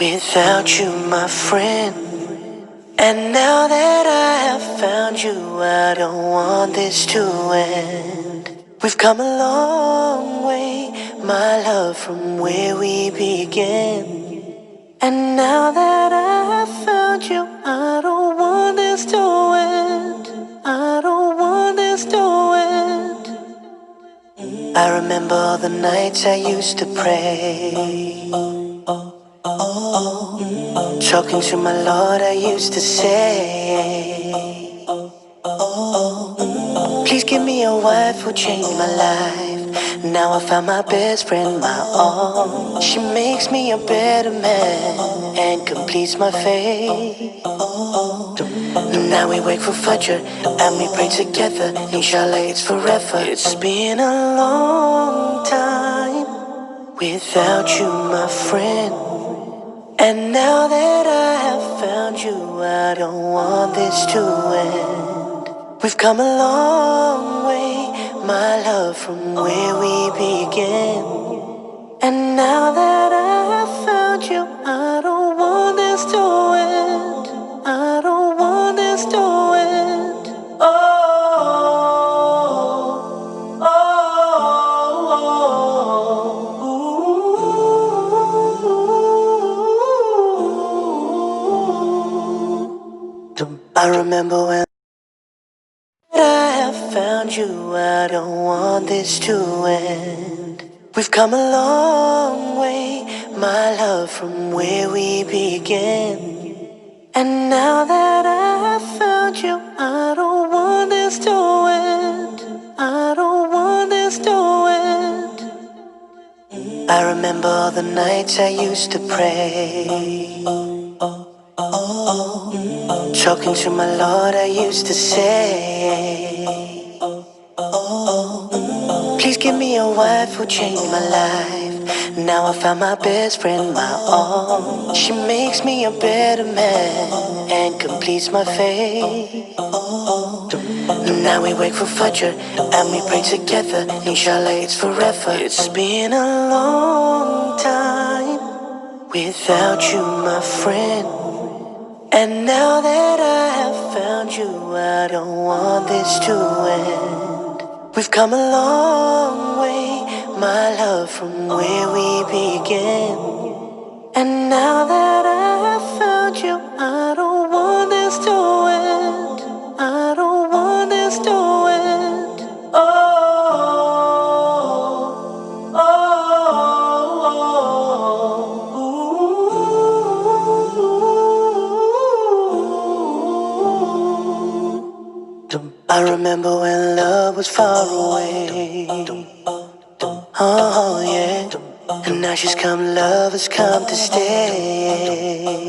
without you, my friend. And now that I have found you, I don't want this to end. We've come a long way, my love, from where we began. And now that I have found you, I don't want this to end. I don't want this to end. I remember all the nights I used to pray, talking to my Lord, I used to say, please give me a wife who'll change my life. Now I found my best friend, my all. She makes me a better man and completes my faith. Now we wake for Fajr and we pray together. Inshallah, it's forever. It's been a long time without you, my friend. And now that I have found you, I don't want this to end. We've come a long way, my love, from where we began. And now that I have found you, I don't want this to end. I don't want this to end. Oh, oh, oh, oh. I remember when I have found you, I don't want this to end. We've come a long way, my love, from where we began. And now that I have found you, I don't want this to end. I don't want this to end. I remember all the nights I used to pray, talking to my Lord, I used to say, please give me a wife who'll change my life. Now I found my best friend, my all. She makes me a better man and completes my faith. Now we wake for Fajr and we pray together. Inshallah, it's forever. It's been a long time without you, my friend. And now that I have found you, I don't want this to end. We've come a long way, my love, from where we began. And now that I have found you, I don't want this to end. I don't want this to end. Oh, oh, oh, oh. I remember when love was far away. Oh, yeah. And now she's come, love has come to stay.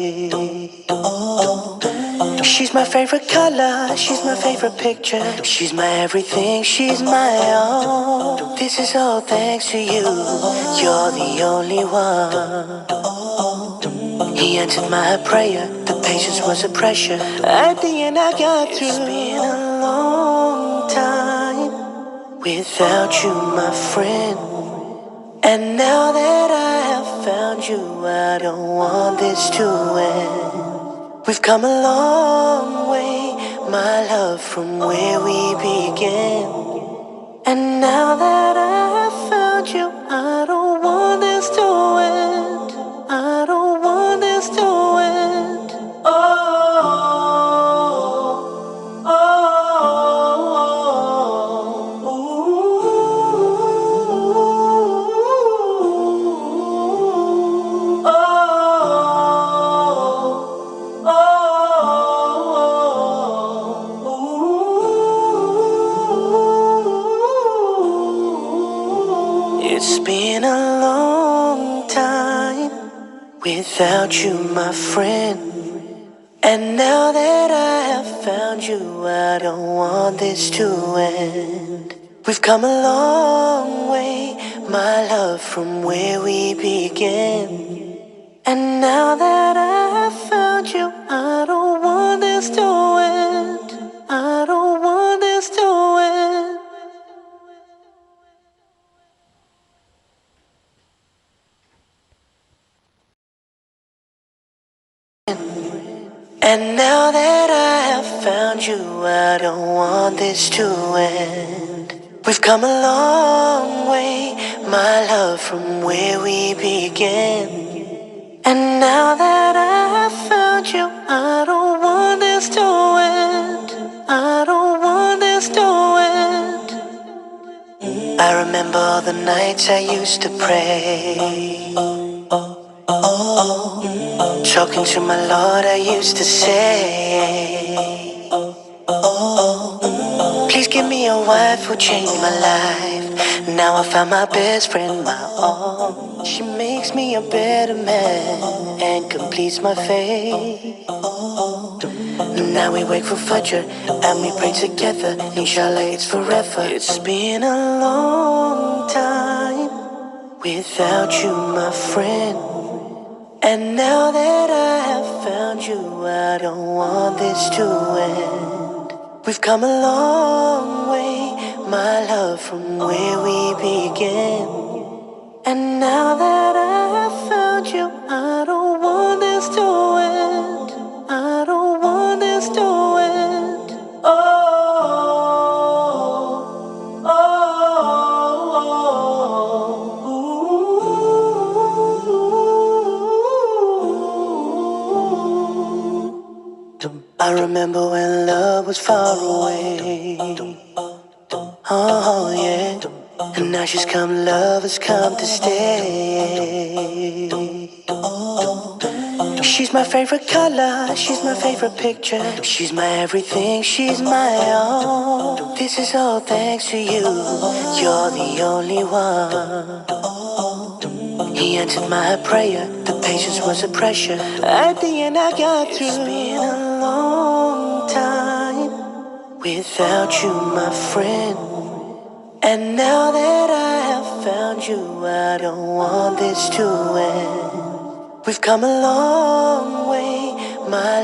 She's my favorite color, she's my favorite picture. She's my everything, she's my all. This is all thanks to you, you're the only one. He answered my prayer, the patience was a pressure. At the end I got through. It's been a long time without you, my friend. And now that I have found you, I don't want this to end. We've come a long way, my love, from where we began. And now that I have found you, I don't want this to end. I don't want this to end. Oh, oh, oh, oh, oh, oh. It's been a long time without you, my friend. And now that I have found you, I don't want this to end. We've come a long way, my love, from where we began. And now that I have found you, I don't want this to end. I don't want this to end. And now that I have found you, I don't want this to end. We've come a long way, my love, from where we began. And now that I have found you, I don't want this to end. I don't want this to end. I remember all the nights I used to pray. Talking to my Lord, I used to say, please give me a wife who changed my life. Now I found my best friend, my all. She makes me a better man and completes my faith. Now we wake for Fajr and we pray together. Inshallah, it's forever. It's been a long time without you, my friend. And now that I have found you, I don't want this to end. We've come a long way, my love, from where we began. And now that I have found you, I don't want this to end. I don't want this to end. Oh, I remember when love was far away. Oh yeah. And now she's come, love has come to stay. She's my favorite color, she's my favorite picture. She's my everything, she's my all. This is all thanks to you, you're the only one. He answered my prayer, the patience was a pressure. At the end I got through. It's been a long time without you, my friend. And now that I have found you, I don't want this to end. We've come a long way, my